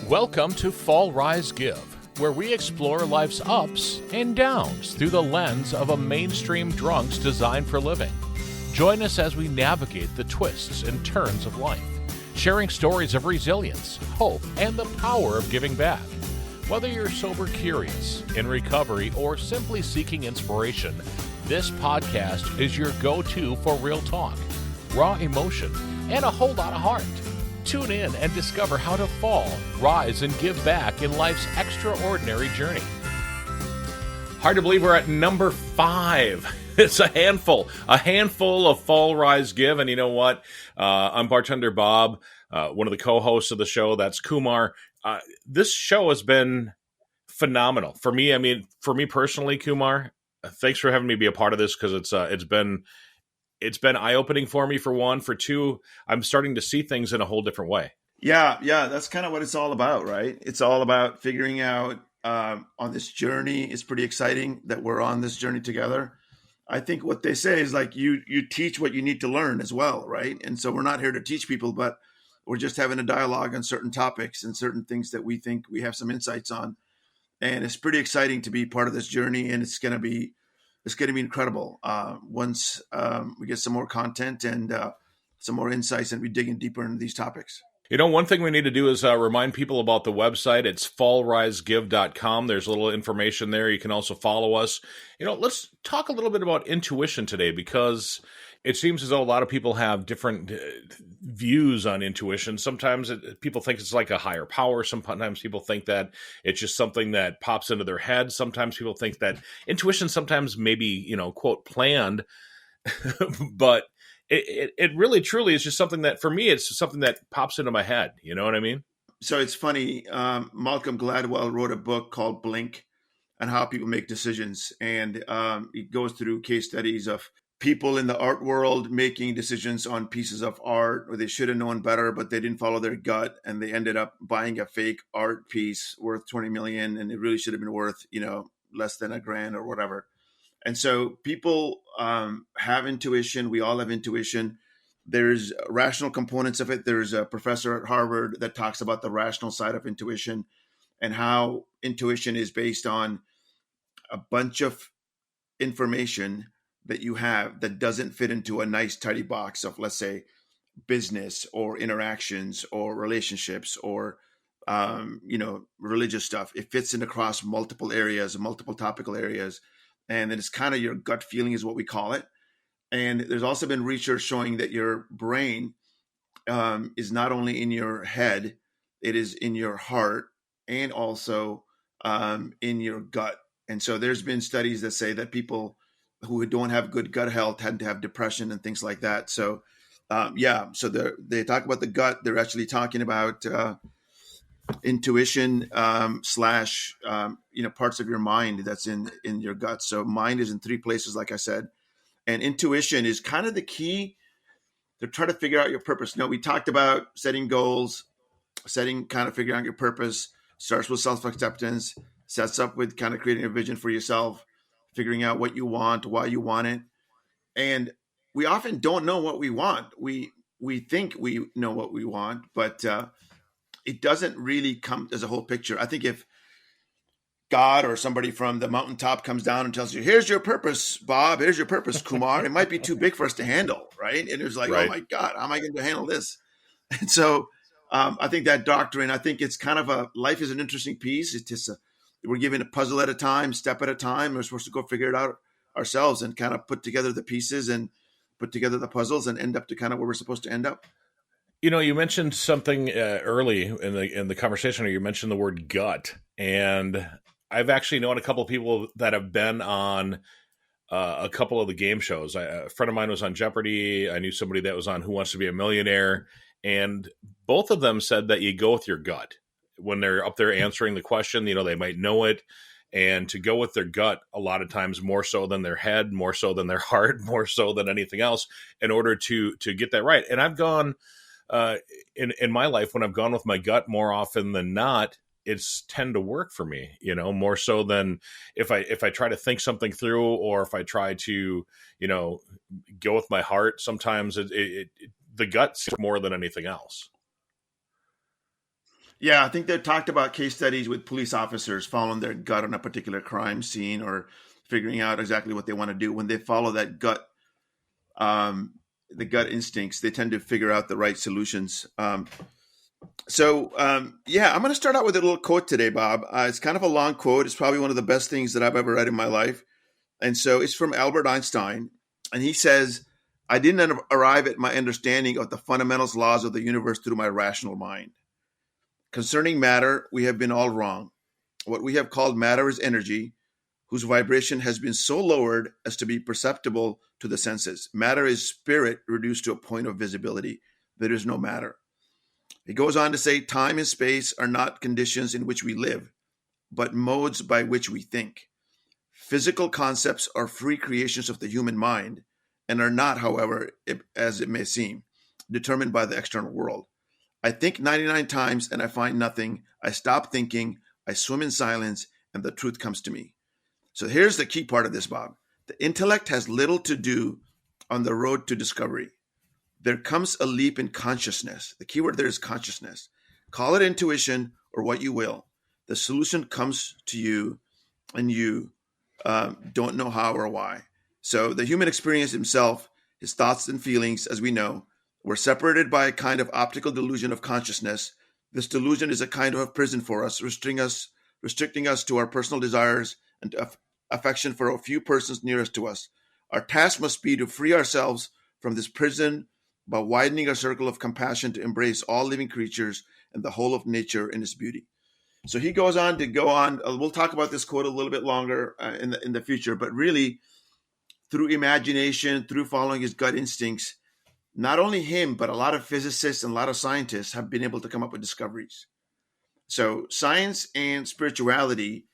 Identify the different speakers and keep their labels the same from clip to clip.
Speaker 1: Welcome to Fall, Rise, Give, where we explore life's ups and downs through the lens of a mainstream drunk's design for living. Join us as we navigate the twists and turns of life, sharing stories of resilience, hope, and the power of giving back. Whether you're sober curious, in recovery, or simply seeking inspiration, this podcast is your go-to for real talk, raw emotion, and a whole lot of heart. Tune in and discover how to fall, rise, and give back in life's extraordinary journey. Hard to believe we're at number 5. It's a handful of Fall, Rise, Give. And you know what? I'm Bartender Bob, one of the co-hosts of the show. That's Kumar. This show has been phenomenal for me. I mean, for me personally, Kumar, thanks for having me be a part of this, because it's been eye-opening for me, for one. For two, I'm starting to see things in a whole different way.
Speaker 2: Yeah, that's kind of what it's all about, right? It's all about figuring out on this journey. It's pretty exciting that we're on this journey together. I think what they say is like you teach what you need to learn as well, right? And so we're not here to teach people, but we're just having a dialogue on certain topics and certain things that we think we have some insights on. And it's pretty exciting to be part of this journey, and it's going to be incredible once we get some more content and some more insights, and we digging deeper into these topics.
Speaker 1: You know, one thing we need to do is remind people about the website. It's fallrisegive.com. There's a little information there. You can also follow us. You know, let's talk a little bit about intuition today, because it seems as though a lot of people have different views on intuition. Sometimes people think it's like a higher power. Sometimes people think that it's just something that pops into their head. Sometimes people think that intuition sometimes maybe, quote, planned, but it really truly is just something that, for me, it's something that pops into my head. You know what I mean?
Speaker 2: So it's funny. Malcolm Gladwell wrote a book called Blink on how people make decisions. And it goes through case studies of people in the art world making decisions on pieces of art where they should have known better, but they didn't follow their gut, and they ended up buying a fake art piece worth 20 million, and it really should have been worth, less than $1,000 or whatever. And so people have intuition. We all have intuition. There's rational components of it. There's a professor at Harvard that talks about the rational side of intuition and how intuition is based on a bunch of information that you have that doesn't fit into a nice tidy box of, let's say, business or interactions or relationships or religious stuff. It fits in across multiple areas, multiple topical areas, and then it's kind of your gut feeling is what we call it. And there's also been research showing that your brain is not only in your head, it is in your heart and also in your gut. And so there's been studies that say that people who don't have good gut health tend to have depression and things like that. So, so they talk about the gut. They're actually talking about intuition slash, parts of your mind that's in your gut. So mind is in 3 places, like I said. And intuition is kind of the key to try to figure out your purpose. We talked about setting goals, figuring out your purpose, starts with self-acceptance, sets up with kind of creating a vision for yourself, figuring out what you want, why you want it. And we often don't know what we want. We think we know what we want, but it doesn't really come as a whole picture. I think if God or somebody from the mountaintop comes down and tells you, here's your purpose, Bob, here's your purpose, Kumar, it might be too big for us to handle, right? And it's like, right. Oh my God, how am I going to handle this? And so I think that doctrine, I think it's kind of life is an interesting piece. It's just we're given a puzzle at a time, step at a time. We're supposed to go figure it out ourselves and kind of put together the pieces and put together the puzzles and end up to kind of where we're supposed to end up.
Speaker 1: You mentioned something early in the conversation, or you mentioned the word gut. And I've actually known a couple of people that have been on a couple of the game shows. A friend of mine was on Jeopardy. I knew somebody that was on Who Wants to Be a Millionaire. And both of them said that you go with your gut. When they're up there answering the question, they might know it. And to go with their gut, a lot of times more so than their head, more so than their heart, more so than anything else, in order to get that right. And I've gone in my life, when I've gone with my gut more often than not, it's tend to work for me, more so than if I try to think something through, or if I try to, go with my heart. Sometimes the gut more than anything else.
Speaker 2: Yeah, I think they talked about case studies with police officers following their gut on a particular crime scene or figuring out exactly what they want to do. When they follow that gut, um, the gut instincts, they tend to figure out the right solutions. Yeah, I'm going to start out with a little quote today, Bob. It's kind of a long quote. It's probably one of the best things that I've ever read in my life. And so it's from Albert Einstein. And he says, I didn't arrive at my understanding of the fundamentals laws of the universe through my rational mind. Concerning matter, we have been all wrong. What we have called matter is energy, whose vibration has been so lowered as to be perceptible to the senses. Matter is spirit reduced to a point of visibility. There is no matter. He goes on to say, time and space are not conditions in which we live, but modes by which we think. Physical concepts are free creations of the human mind and are not, however, as it may seem, determined by the external world. I think 99 times and I find nothing. I stop thinking. I swim in silence and the truth comes to me. So here's the key part of this, Bob. The intellect has little to do on the road to discovery. There comes a leap in consciousness. The key word there is consciousness. Call it intuition or what you will. The solution comes to you and you don't know how or why. So the human experience himself, his thoughts and feelings, as we know, were separated by a kind of optical delusion of consciousness. This delusion is a kind of a prison for us, restricting us to our personal desires and affection for a few persons nearest to us. Our task must be to free ourselves from this prison by widening our circle of compassion to embrace all living creatures and the whole of nature in its beauty. So he goes on to go on. We'll talk about this quote a little bit longer in the future, but really through imagination, through following his gut instincts, not only him, but a lot of physicists and a lot of scientists have been able to come up with discoveries. So science and spirituality,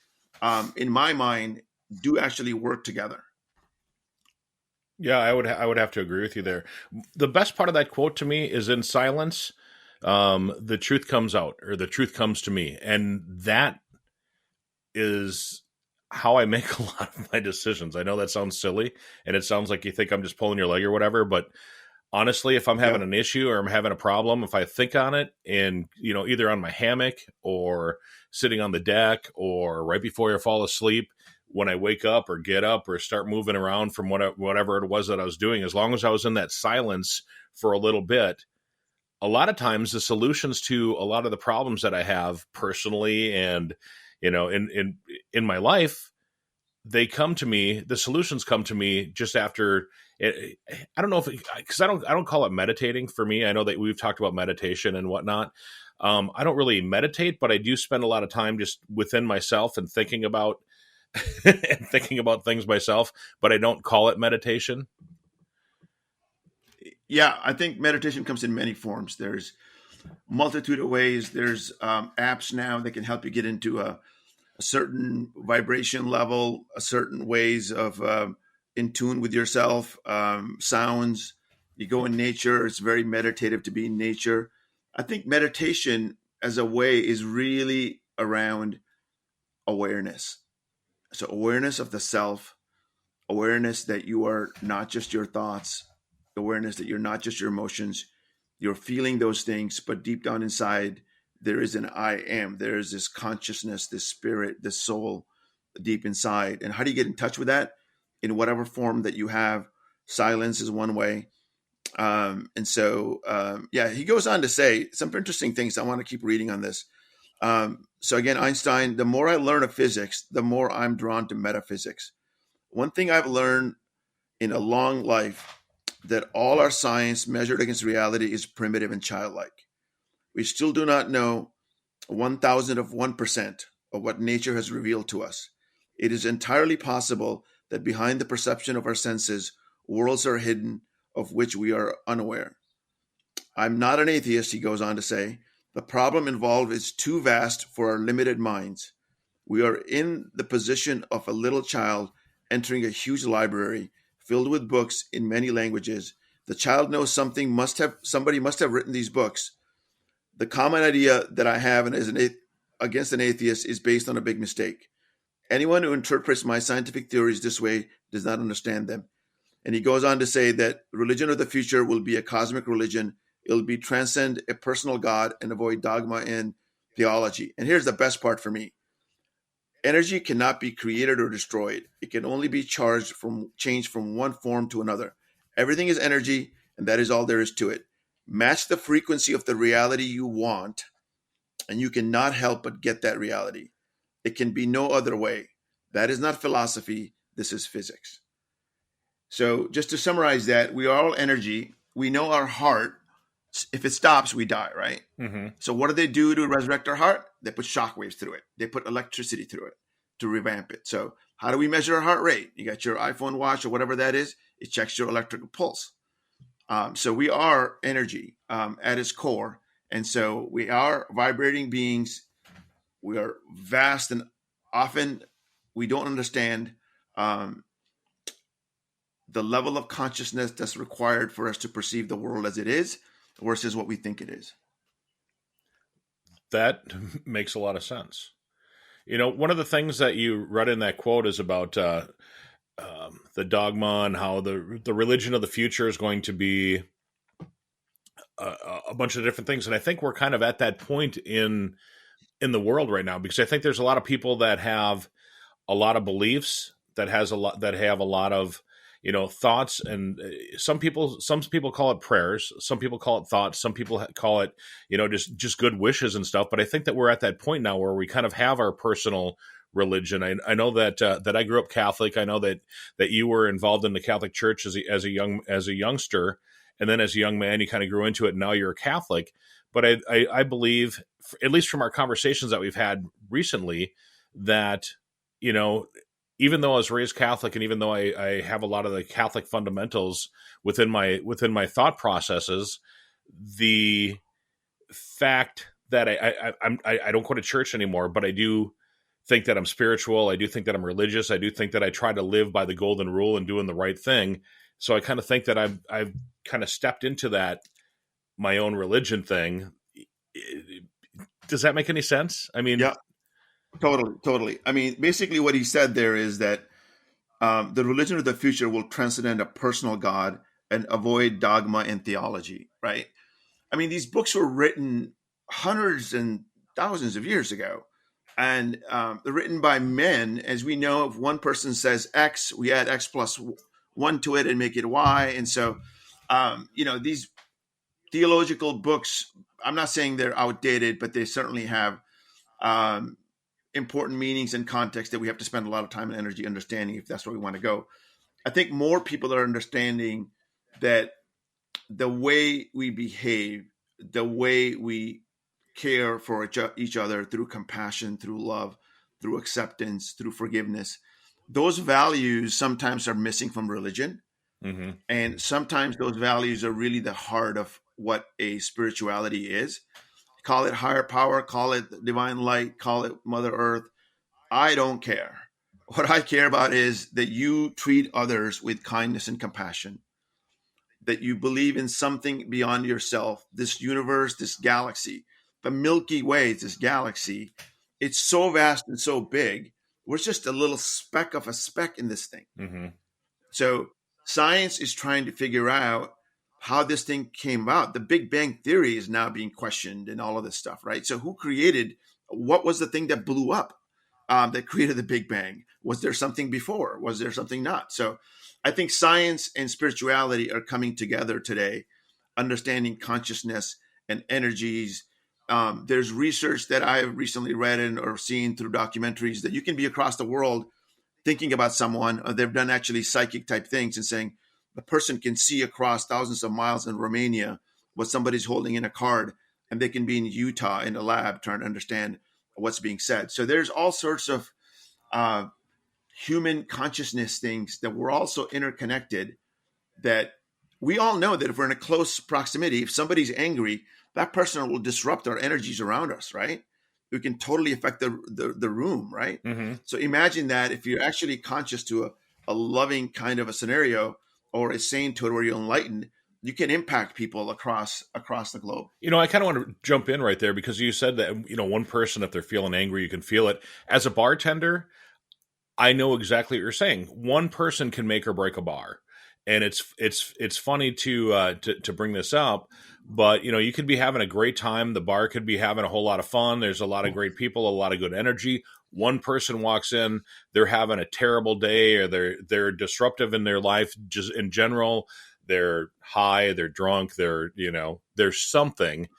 Speaker 2: in my mind, do actually work together.
Speaker 1: Yeah, I would have to agree with you there. The best part of that quote to me is in silence, the truth comes out, or the truth comes to me, and that is how I make a lot of my decisions. I know that sounds silly, and it sounds like you think I'm just pulling your leg or whatever, but honestly, if I'm having an issue or I'm having a problem, if I think on it and, either on my hammock or sitting on the deck or right before I fall asleep, when I wake up or get up or start moving around from whatever it was that I was doing, as long as I was in that silence for a little bit, a lot of times the solutions to a lot of the problems that I have personally and, in my life, they come to me, the solutions come to me just after it. I don't know because I don't call it meditating for me. I know that we've talked about meditation and whatnot. I don't really meditate, but I do spend a lot of time just within myself and thinking about and thinking about things myself, but I don't call it meditation.
Speaker 2: Yeah, I think meditation comes in many forms. There's multitude of ways. There's apps now that can help you get into a certain vibration level, a certain ways of in tune with yourself, sounds. You go in nature. It's very meditative to be in nature. I think meditation as a way is really around awareness. So awareness of the self, awareness that you are not just your thoughts, awareness that you're not just your emotions, you're feeling those things, but deep down inside, there is an I am. There is this consciousness, this spirit, this soul deep inside. And how do you get in touch with that? In whatever form that you have. Silence is one way. He goes on to say some interesting things. I want to keep reading on this. So again, Einstein, the more I learn of physics, the more I'm drawn to metaphysics. One thing I've learned in a long life, that all our science measured against reality is primitive and childlike. We still do not know 1,000% of what nature has revealed to us. It is entirely possible that behind the perception of our senses, worlds are hidden of which we are unaware. I'm not an atheist, he goes on to say. The problem involved is too vast for our limited minds. We are in the position of a little child entering a huge library filled with books in many languages. The child knows somebody must have written these books. The common idea that I have against an atheist is based on a big mistake. Anyone who interprets my scientific theories this way does not understand them. And he goes on to say that religion of the future will be a cosmic religion. It will be transcend a personal God and avoid dogma and theology. And here's the best part for me. Energy cannot be created or destroyed. It can only be changed from one form to another. Everything is energy, and that is all there is to it. Match the frequency of the reality you want, and you cannot help but get that reality. It can be no other way. That is not philosophy. This is physics. So just to summarize that, we are all energy. We know our heart. If it stops, we die, right?
Speaker 1: Mm-hmm.
Speaker 2: So what do they do to resurrect our heart? They put shock waves through it. They put electricity through it to revamp it. So how do we measure our heart rate? You got your iPhone watch or whatever that is. It checks your electrical pulse. So we are energy at its core. And so we are vibrating beings. We are vast, and often we don't understand the level of consciousness that's required for us to perceive the world as it is versus what we think it is.
Speaker 1: That makes a lot of sense. One of the things that you read in that quote is about the dogma and how the religion of the future is going to be a bunch of different things. And I think we're kind of at that point in the world right now, because I think there's a lot of people that have a lot of beliefs, that have a lot of thoughts, and some people call it prayers, some people call it thoughts, some people call it just good wishes and stuff. But I think that we're at that point now where we kind of have our personal religion. I know that I grew up Catholic. I know that you were involved in the Catholic Church as a youngster, and then as a young man you kind of grew into it, and now you're a Catholic. But I believe, at least from our conversations that we've had recently, that even though I was raised Catholic, and even though I have a lot of the Catholic fundamentals within my thought processes, the fact that I don't go to church anymore, but I do think that I'm spiritual. I do think that I'm religious. I do think that I try to live by the golden rule and doing the right thing. So I kind of think that I've kind of stepped into that, my own religion thing. Does that make any sense? I mean,
Speaker 2: yeah, totally. I mean, basically what he said there is that the religion of the future will transcend a personal God and avoid dogma and theology, right? I mean, these books were written hundreds and thousands of years ago, and they're written by men. As we know, if one person says X, we add X plus one to it and make it Y. And so, these theological books, I'm not saying they're outdated, but they certainly have important meanings and context that we have to spend a lot of time and energy understanding if that's where we want to go. I think more people are understanding that the way we behave, the way we care for each other through compassion, through love, through acceptance, through forgiveness, those values sometimes are missing from religion.
Speaker 1: mm-hmm.
Speaker 2: And sometimes those values are really the heart of what a spirituality is. Call it higher power, call it divine light, call it Mother Earth. I don't care. What I care about is that you treat others with kindness and compassion, that you believe in something beyond yourself, this universe, this galaxy, the Milky Way, this galaxy. It's so vast and so big. We're just a little speck of a speck in this thing.
Speaker 1: Mm-hmm.
Speaker 2: So science is trying to figure out how this thing came about. The Big Bang Theory is now being questioned and all of this stuff, right? So what was the thing that blew up, that created the Big Bang? Was there something before? Was there something not? So I think science and spirituality are coming together today, understanding consciousness and energies. There's research that I've recently read or seen through documentaries that you can be across the world thinking about someone, or they've done actually psychic type things and saying the person can see across thousands of miles in Romania what somebody's holding in a card, and they can be in Utah in a lab trying to understand what's being said. So there's all sorts of human consciousness things that we're also interconnected, that we all know that if we're in a close proximity, if somebody's angry, that person will disrupt our energies around us, right? We can totally affect the room, right?
Speaker 1: Mm-hmm.
Speaker 2: So imagine that if you're actually conscious to a loving kind of a scenario, or is sane to it where you're enlightened, you can impact people across the globe.
Speaker 1: I kind of want to jump in right there, because you said that, one person, if they're feeling angry, you can feel it. As a bartender, I know exactly what you're saying. One person can make or break a bar. And it's funny to bring this up, But, you could be having a great time. The bar could be having a whole lot of fun. There's a lot of great people, a lot of good energy. One person walks in, they're having a terrible day, or they're disruptive in their life just in general. They're high, they're drunk, there's something,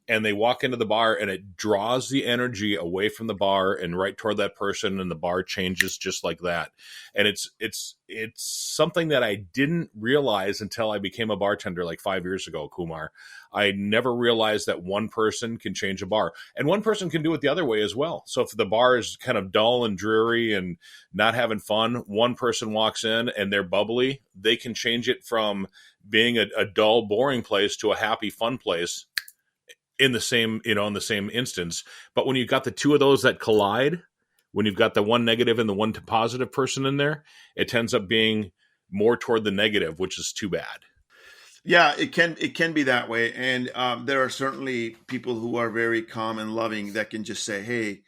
Speaker 1: and they walk into the bar and it draws the energy away from the bar and right toward that person, and the bar changes just like that. And it's something that I didn't realize until I became a bartender like 5 years ago, Kumar. I never realized that one person can change a bar, and one person can do it the other way as well. So if the bar is kind of dull and dreary and not having fun, one person walks in and they're bubbly, they can change it from being a dull, boring place to a happy, fun place in the same instance. But when you've got the two of those that collide, when you've got the one negative and the one positive person in there, it tends up being more toward the negative, which is too bad.
Speaker 2: Yeah, it can be that way. And there are certainly people who are very calm and loving that can just say, "Hey,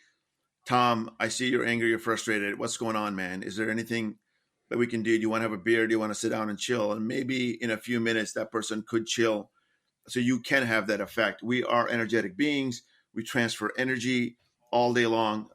Speaker 2: Tom, I see you're angry, you're frustrated. What's going on, man? Is there anything that we can do? Do you want to have a beer? Do you want to sit down and chill?" And maybe in a few minutes, that person could chill. So you can have that effect. We are energetic beings. We transfer energy all day long.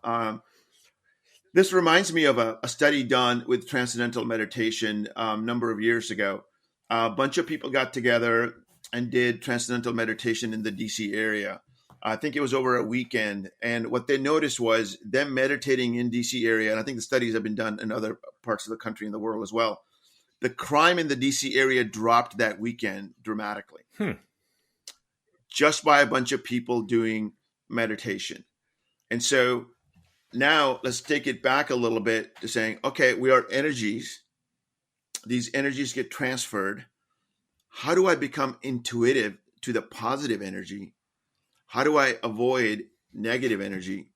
Speaker 2: This reminds me of a study done with transcendental meditation a number of years ago. A bunch of people got together and did transcendental meditation in the DC area. I think it was over a weekend. And what they noticed was them meditating in DC area, and I think the studies have been done in other parts of the country and the world as well. The crime in the DC area dropped that weekend dramatically. Just by a bunch of people doing meditation. And so now let's take it back a little bit to saying, okay, we are energies. These energies get transferred. How do I become intuitive to the positive energy? How do I avoid negative energy?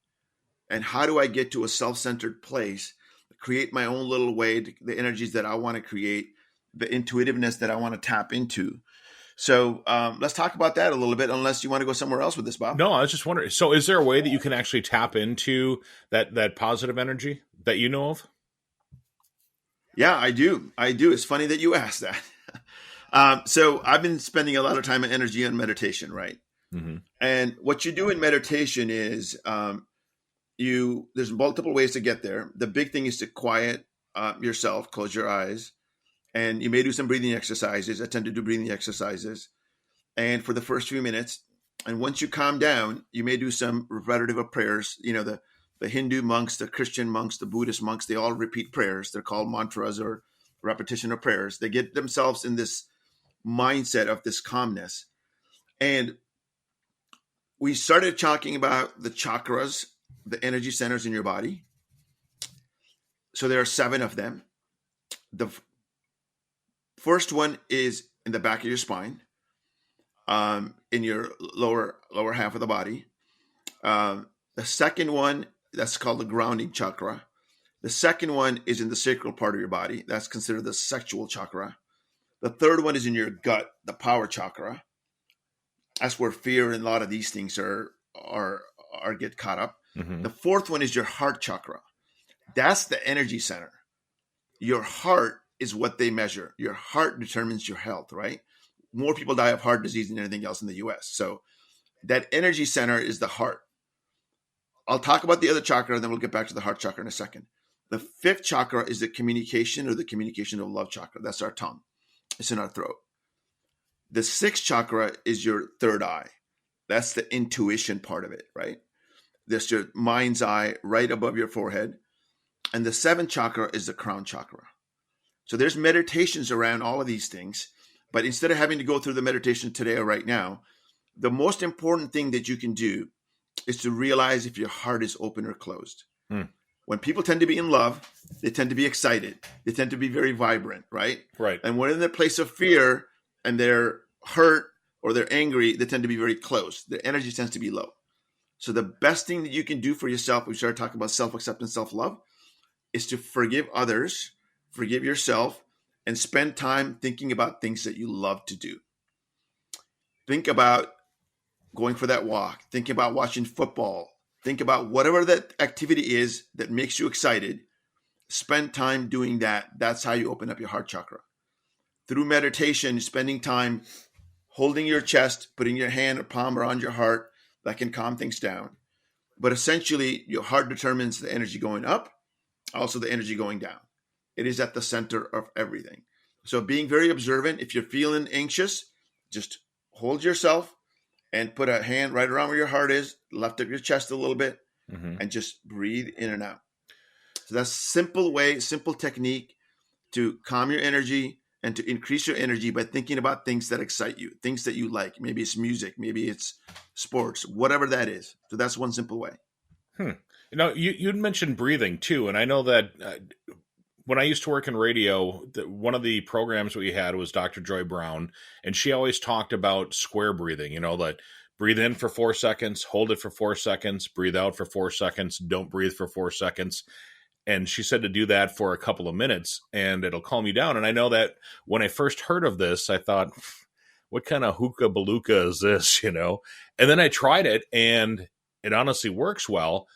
Speaker 2: And how do I get to a self-centered place, create my own little way, the energies that I want to create, the intuitiveness that I want to tap into? So let's talk about that a little bit, unless you want to go somewhere else with this, Bob.
Speaker 1: No, I was just wondering. So is there a way that you can actually tap into that positive energy that you know of?
Speaker 2: Yeah, I do. It's funny that you asked that. So I've been spending a lot of time and energy on meditation, right?
Speaker 1: Mm-hmm.
Speaker 2: And what you do in meditation is there's multiple ways to get there. The big thing is to quiet yourself, close your eyes. And you may do some breathing exercises. I tend to do breathing exercises. And for the first few minutes, and once you calm down, you may do some repetitive of prayers. The Hindu monks, the Christian monks, the Buddhist monks, they all repeat prayers. They're called mantras or repetition of prayers. They get themselves in this mindset of this calmness. And we started talking about the chakras, the energy centers in your body. So there are 7 of them. The first one is in the back of your spine, in your lower half of the body. The second one, that's called the grounding chakra. The second one is in the sacral part of your body. That's considered the sexual chakra. The third one is in your gut, the power chakra. That's where fear and a lot of these things are get caught up.
Speaker 1: Mm-hmm.
Speaker 2: The fourth one is your heart chakra. That's the energy center. Your heart is what they measure. Your heart determines your health, right? More people die of heart disease than anything else in the US. So that energy center is the heart. I'll talk about the other chakra, and then we'll get back to the heart chakra in a second. The fifth chakra is the communication of love chakra. That's our tongue. It's in our throat. The sixth chakra is your third eye. That's the intuition part of it, right? That's your mind's eye right above your forehead. And the seventh chakra is the crown chakra. So there's meditations around all of these things. But instead of having to go through the meditation today or right now, the most important thing that you can do is to realize if your heart is open or closed. When people tend to be in love, they tend to be excited. They tend to be very vibrant, right?
Speaker 1: Right.
Speaker 2: And when in the place of fear and they're hurt or they're angry, they tend to be very closed. Their energy tends to be low. So the best thing that you can do for yourself, we started talking about self-acceptance, self-love, is to forgive others, forgive yourself, and spend time thinking about things that you love to do. Think about going for that walk. Think about watching football. Think about whatever that activity is that makes you excited. Spend time doing that. That's how you open up your heart chakra. Through meditation, spending time holding your chest, putting your hand or palm around your heart, that can calm things down. But essentially, your heart determines the energy going up, also the energy going down. It is at the center of everything. So being very observant, if you're feeling anxious, just hold yourself and put a hand right around where your heart is, lift up your chest a little bit, and just breathe in and out. So that's simple technique to calm your energy and to increase your energy by thinking about things that excite you, things that you like. Maybe it's music, maybe it's sports, whatever that is. So that's one simple way.
Speaker 1: You'd mentioned breathing too, and I know that when I used to work in radio, one of the programs we had was Dr. Joy Brown, and she always talked about square breathing, that breathe in for 4 seconds, hold it for 4 seconds, breathe out for 4 seconds, don't breathe for 4 seconds. And she said to do that for a couple of minutes and it'll calm you down. And I know that when I first heard of this, I thought, what kind of hookah baluka is this, And then I tried it and it honestly works well.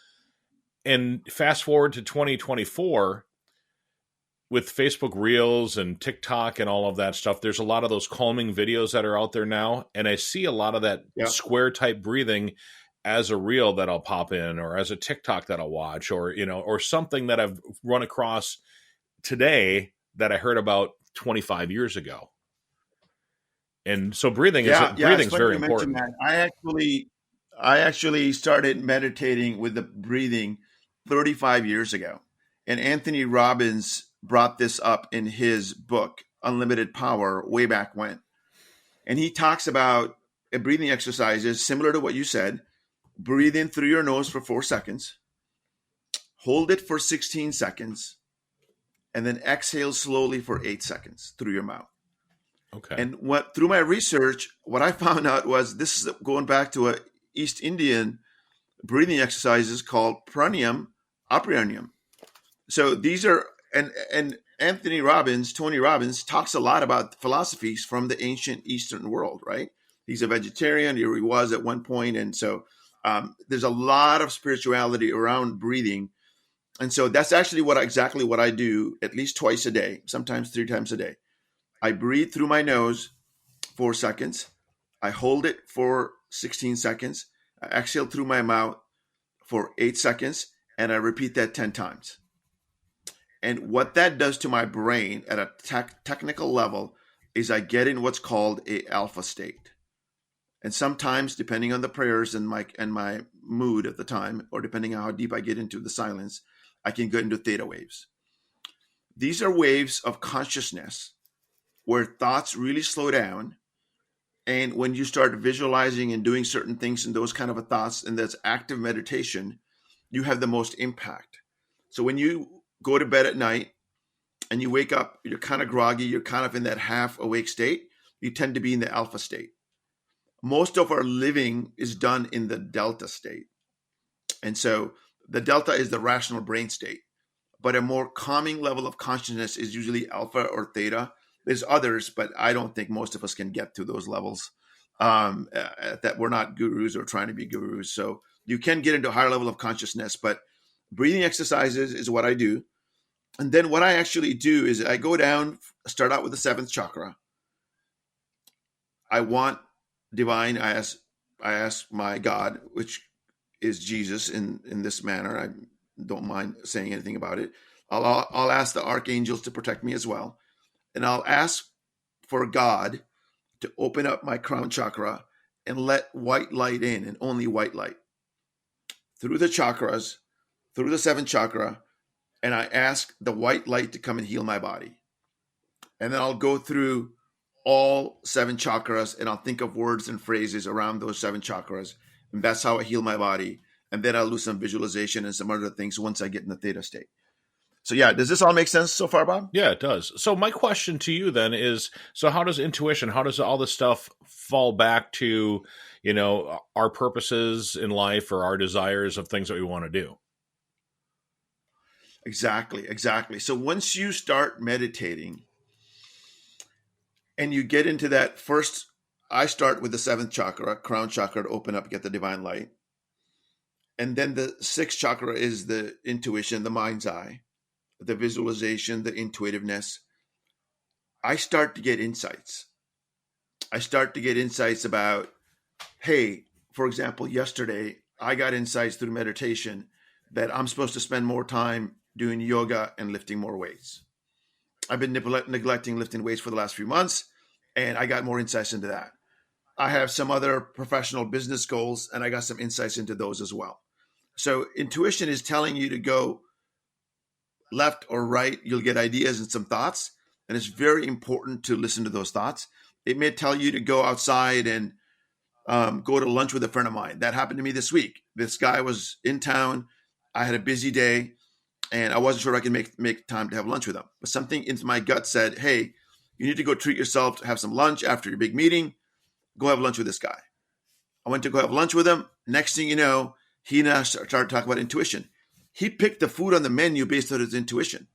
Speaker 1: And fast forward to 2024 with Facebook Reels and TikTok and all of that stuff, there's a lot of those calming videos that are out there now. And I see a lot of that square type breathing as a reel that I'll pop in or as a TikTok that I'll watch or, or something that I've run across today that I heard about 25 years ago. And so breathing is very important.
Speaker 2: I actually started meditating with the breathing 35 years ago. And Anthony Robbins brought this up in his book, Unlimited Power, way back when. And he talks about breathing exercises similar to what you said. Breathe in through your nose for 4 seconds, hold it for 16 seconds, and then exhale slowly for 8 seconds through your mouth.
Speaker 1: Okay.
Speaker 2: And through my research, what I found out was this is going back to a East Indian breathing exercises called pranayam, apranayam. So these are, and Tony Robbins talks a lot about philosophies from the ancient Eastern world, right? He's a vegetarian, or he was at one point, and so there's a lot of spirituality around breathing. And so that's actually exactly what I do at least twice a day, sometimes 3 times a day. I breathe through my nose 4 seconds. I hold it for 16 seconds. I exhale through my mouth for 8 seconds. And I repeat that 10 times. And what that does to my brain at a technical level is I get in what's called a alpha state. And sometimes, depending on the prayers and my mood at the time, or depending on how deep I get into the silence, I can get into theta waves. These are waves of consciousness where thoughts really slow down. And when you start visualizing and doing certain things in those kind of thoughts, and that's active meditation, you have the most impact. So when you go to bed at night and you wake up, you're kind of groggy, you're kind of in that half awake state, you tend to be in the alpha state. Most of our living is done in the delta state. And so the delta is the rational brain state, but a more calming level of consciousness is usually alpha or theta. There's others, but I don't think most of us can get to those levels. That we're not gurus or trying to be gurus. So you can get into a higher level of consciousness, but breathing exercises is what I do. And then what I actually do is I go down, start out with the 7th chakra. I want divine. I ask my God, which is Jesus in this manner. I don't mind saying anything about it. I'll ask the archangels to protect me as well. And I'll ask for God to open up my crown chakra and let white light in, and only white light through the chakras, through the 7th chakra. And I ask the white light to come and heal my body. And then I'll go through all 7 chakras and I'll think of words and phrases around those 7 chakras. And that's how I heal my body. And then I'll do some visualization and some other things once I get in the theta state. So yeah, does this all make sense so far, Bob?
Speaker 1: Yeah, it does. So my question to you then is, so how does intuition, how does all this stuff fall back to, our purposes in life or our desires of things that we want to do?
Speaker 2: Exactly. So once you start meditating and you get into that first, I start with the 7th chakra, crown chakra, to open up, get the divine light. And then the 6th chakra is the intuition, the mind's eye, the visualization, the intuitiveness. I start to get insights. I start to get insights about, hey, for example, yesterday I got insights through meditation that I'm supposed to spend more time doing yoga and lifting more weights. I've been neglecting lifting weights for the last few months, and I got more insights into that. I have some other professional business goals, and I got some insights into those as well. So intuition is telling you to go left or right. You'll get ideas and some thoughts, and it's very important to listen to those thoughts. It may tell you to go outside and go to lunch with a friend of mine. That happened to me this week. This guy was in town. I had a busy day, and I wasn't sure I could make time to have lunch with him. But something into my gut said, hey, you need to go treat yourself, have some lunch after your big meeting. Go have lunch with this guy. I went to go have lunch with him. Next thing you know, he and I started talking about intuition. He picked the food on the menu based on his intuition.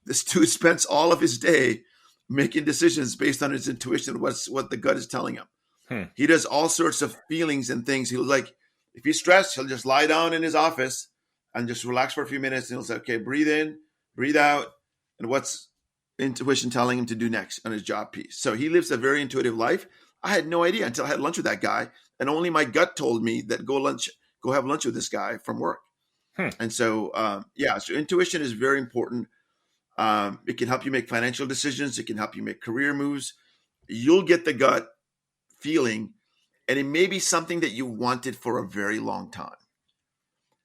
Speaker 2: This dude spends all of his day making decisions based on his intuition, what the gut is telling him. He does all sorts of feelings and things. He'll like, if he's stressed, he'll just lie down in his office and just relax for a few minutes. And he'll say, okay, breathe in, breathe out. And what's intuition telling him to do next on his job piece? So he lives a very intuitive life. I had no idea until I had lunch with that guy. And only my gut told me that go have lunch with this guy from work. And so, so intuition is very important. It can help you make financial decisions. It can help you make career moves. You'll get the gut feeling, and it may be something that you wanted for a very long time.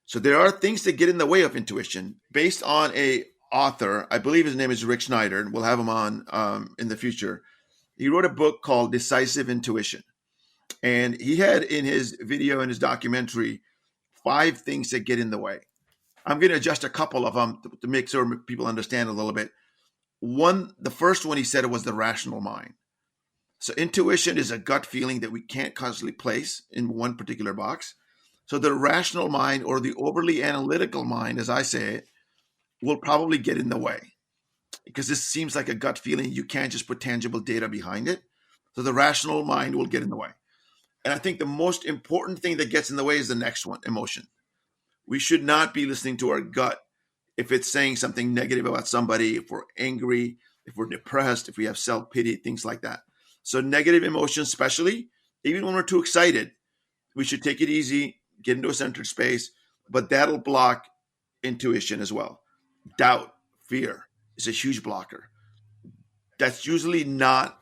Speaker 2: So there are things that get in the way of intuition. Based on a author, I believe his name is Rick Schneider, and we'll have him on in the future. He wrote a book called Decisive Intuition. And he had in his video, in his documentary, 5 things that get in the way. I'm going to adjust a couple of them to make sure people understand a little bit. The first one he said it was the rational mind. So intuition is a gut feeling that we can't constantly place in one particular box. So the rational mind, or the overly analytical mind, as I say it, will probably get in the way, because this seems like a gut feeling. You can't just put tangible data behind it. So the rational mind will get in the way. And I think the most important thing that gets in the way is the next one, emotion. We should not be listening to our gut if it's saying something negative about somebody, if we're angry, if we're depressed, if we have self-pity, things like that. So negative emotions, especially, even when we're too excited, we should take it easy, get into a centered space, but that'll block intuition as well. Doubt, fear is a huge blocker. That's usually not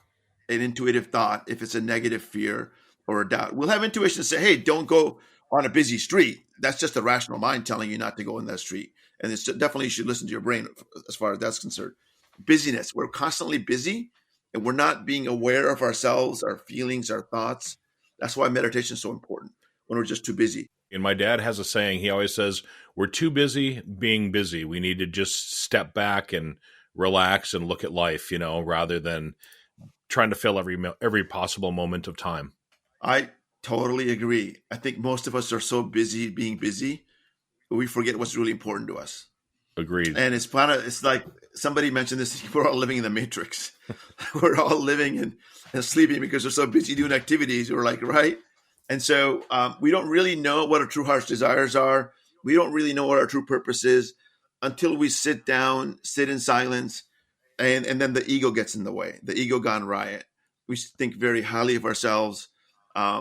Speaker 2: an intuitive thought if it's a negative fear or a doubt. We'll have intuition say, hey, don't go on a busy street. That's just the rational mind telling you not to go in that street. And it's definitely, you should listen to your brain as far as that's concerned. Busyness. We're constantly busy, and we're not being aware of ourselves, our feelings, our thoughts. That's why meditation is so important, when we're just too busy.
Speaker 1: And my dad has a saying. He always says, we're too busy being busy. We need to just step back and relax and look at life, rather than trying to fill every possible moment of time.
Speaker 2: I totally agree. I think most of us are so busy being busy, we forget what's really important to us.
Speaker 1: Agreed.
Speaker 2: And it's like somebody mentioned this, we're all living in the Matrix. We're all living and sleeping because we're so busy doing activities. We're like, right? And so we don't really know what our true heart's desires are. We don't really know what our true purpose is until we sit down, sit in silence, and then the ego gets in the way. The ego gone riot. We think very highly of ourselves.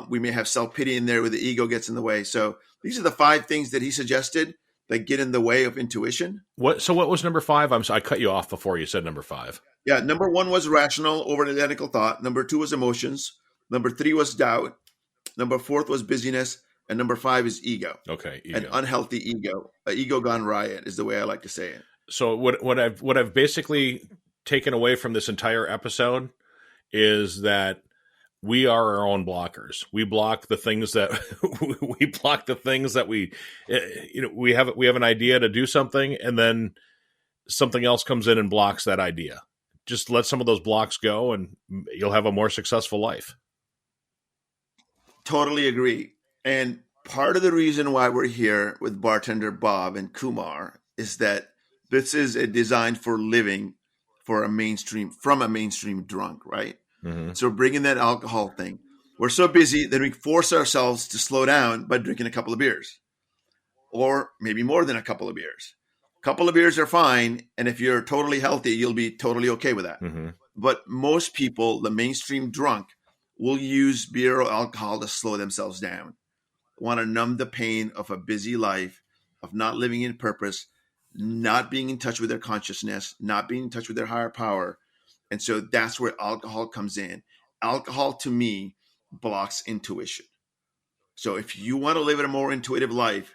Speaker 2: We may have self-pity in there where the ego gets in the way. So these are the 5 things that he suggested that get in the way of intuition.
Speaker 1: So what was number 5? I cut you off before you said number 5.
Speaker 2: Yeah, number 1 was rational, over-analytical thought. Number 2 was emotions. Number 3 was doubt. Number 4 was busyness. And number 5 is ego.
Speaker 1: Okay, ego.
Speaker 2: An unhealthy ego. An ego gone riot is the way I like to say it.
Speaker 1: So what I've basically taken away from this entire episode is that we are our own blockers. We block the things that we have an idea to do something, and then something else comes in and blocks that idea. Just let some of those blocks go, and you'll have a more successful life.
Speaker 2: Totally agree. And part of the reason why we're here with Bartender Bob and Kumar is that this is a design for living from a mainstream drunk, right? Mm-hmm. So we're bringing that alcohol thing. We're so busy that we force ourselves to slow down by drinking a couple of beers, or maybe more than a couple of beers. A couple of beers are fine. And if you're totally healthy, you'll be totally okay with that. Mm-hmm. But most people, the mainstream drunk, will use beer or alcohol to slow themselves down, want to numb the pain of a busy life, of not living in purpose, not being in touch with their consciousness, not being in touch with their higher power. And so that's where alcohol comes in. Alcohol, to me, blocks intuition. So if you want to live a more intuitive life,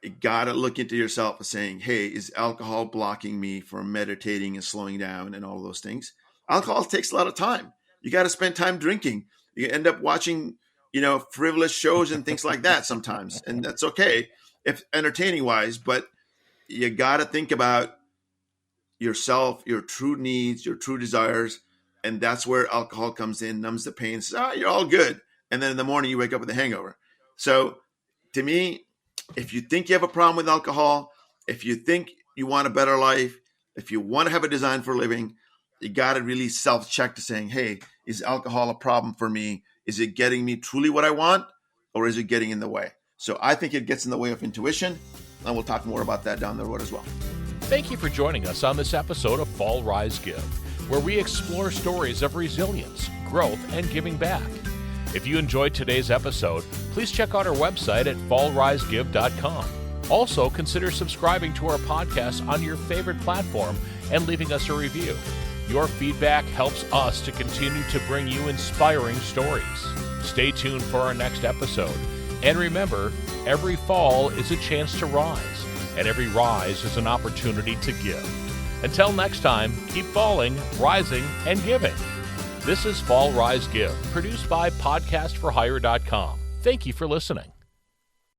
Speaker 2: you got to look into yourself and saying, hey, is alcohol blocking me from meditating and slowing down and all those things? Alcohol takes a lot of time. You got to spend time drinking. You end up watching, frivolous shows and things like that sometimes. And that's okay if entertaining wise, but you got to think about yourself, your true needs, your true desires. And that's where alcohol comes in, numbs the pain, says, you're all good. And then in the morning you wake up with a hangover. So to me, if you think you have a problem with alcohol, if you think you want a better life, if you want to have a design for living, you got to really self-check to saying, hey, is alcohol a problem for me? Is it getting me truly what I want, or is it getting in the way? So I think it gets in the way of intuition, and we'll talk more about that down the road as well.
Speaker 1: Thank you for joining us on this episode of Fall, Rise, Give, where we explore stories of resilience, growth, and giving back. If you enjoyed today's episode, please check out our website at fallrisegive.com. Also, consider subscribing to our podcast on your favorite platform and leaving us a review. Your feedback helps us to continue to bring you inspiring stories. Stay tuned for our next episode. And remember, every fall is a chance to rise, and every rise is an opportunity to give. Until next time, keep falling, rising, and giving. This is Fall, Rise, Give, produced by podcastforhire.com. Thank you for listening.